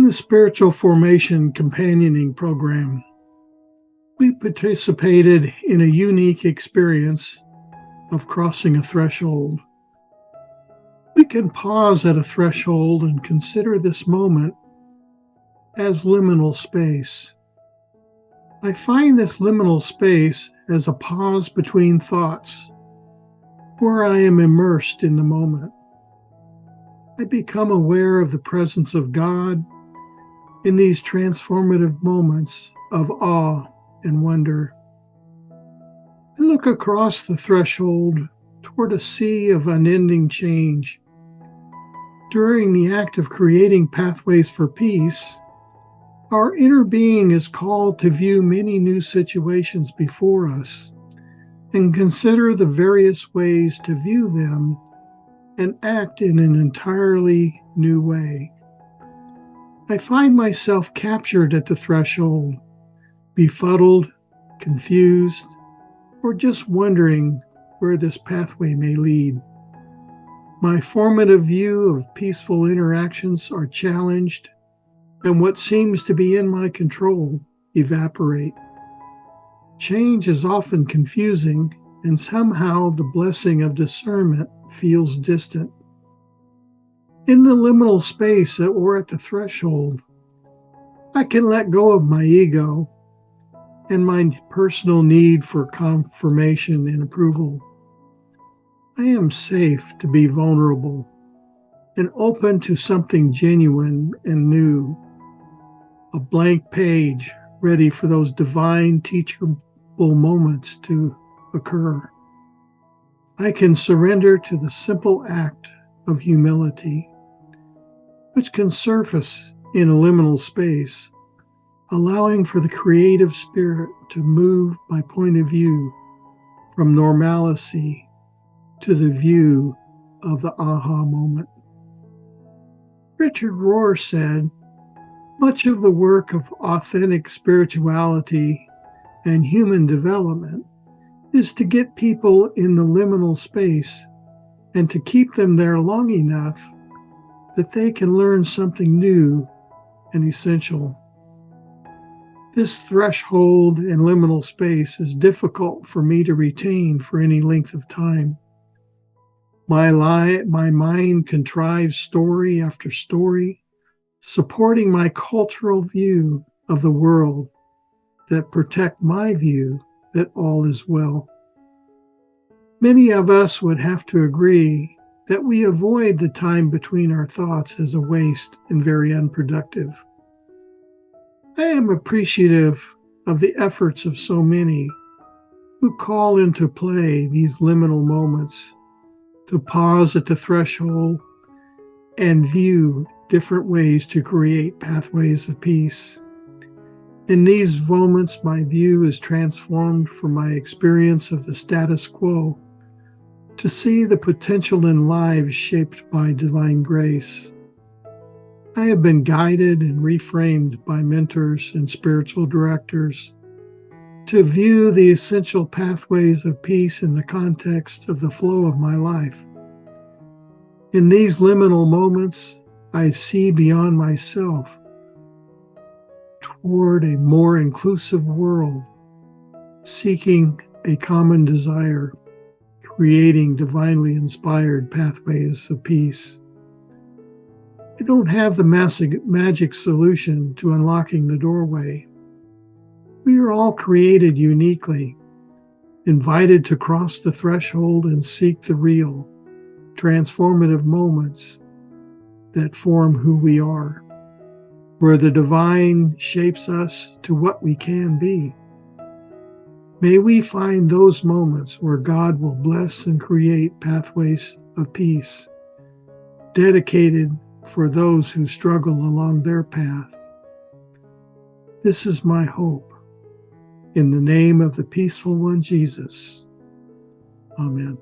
the Spiritual Formation Companioning Program, we participated in a unique experience of crossing a threshold. We can pause at a threshold and consider this moment as liminal space. I find this liminal space as a pause between thoughts, where I am immersed in the moment. I become aware of the presence of God in these transformative moments of awe and wonder. I look across the threshold toward a sea of unending change. During the act of creating pathways for peace, our inner being is called to view many new situations before us and consider the various ways to view them and act in an entirely new way. I find myself captured at the threshold, befuddled, confused, or just wondering where this pathway may lead. My formative view of peaceful interactions are challenged, and what seems to be in my control evaporate. Change is often confusing, and somehow the blessing of discernment feels distant. In the liminal space or at the threshold, I can let go of my ego and my personal need for confirmation and approval. I am safe to be vulnerable and open to something genuine and new, a blank page ready for those divine teachable moments to occur. I can surrender to the simple act of humility, which can surface in a liminal space, allowing for the creative spirit to move my point of view from normalcy to the view of the aha moment. Richard Rohr said, "Much of the work of authentic spirituality and human development is to get people in the liminal space and to keep them there long enough that they can learn something new and essential." This threshold and liminal space is difficult for me to retain for any length of time. My mind contrives story after story, supporting my cultural view of the world that protect my view that all is well. Many of us would have to agree that we avoid the time between our thoughts as a waste and very unproductive. I am appreciative of the efforts of so many who call into play these liminal moments to pause at the threshold and view different ways to create pathways of peace. In these moments, my view is transformed from my experience of the status quo to see the potential in lives shaped by divine grace. I have been guided and reframed by mentors and spiritual directors to view the essential pathways of peace in the context of the flow of my life. In these liminal moments, I see beyond myself toward a more inclusive world, seeking a common desire, creating divinely inspired pathways of peace. I don't have the magic solution to unlocking the doorway. We are all created uniquely, invited to cross the threshold and seek the real, transformative moments that form who we are, where the divine shapes us to what we can be. May we find those moments where God will bless and create pathways of peace, dedicated for those who struggle along their path. This is my hope. In the name of the peaceful one, Jesus. Amen.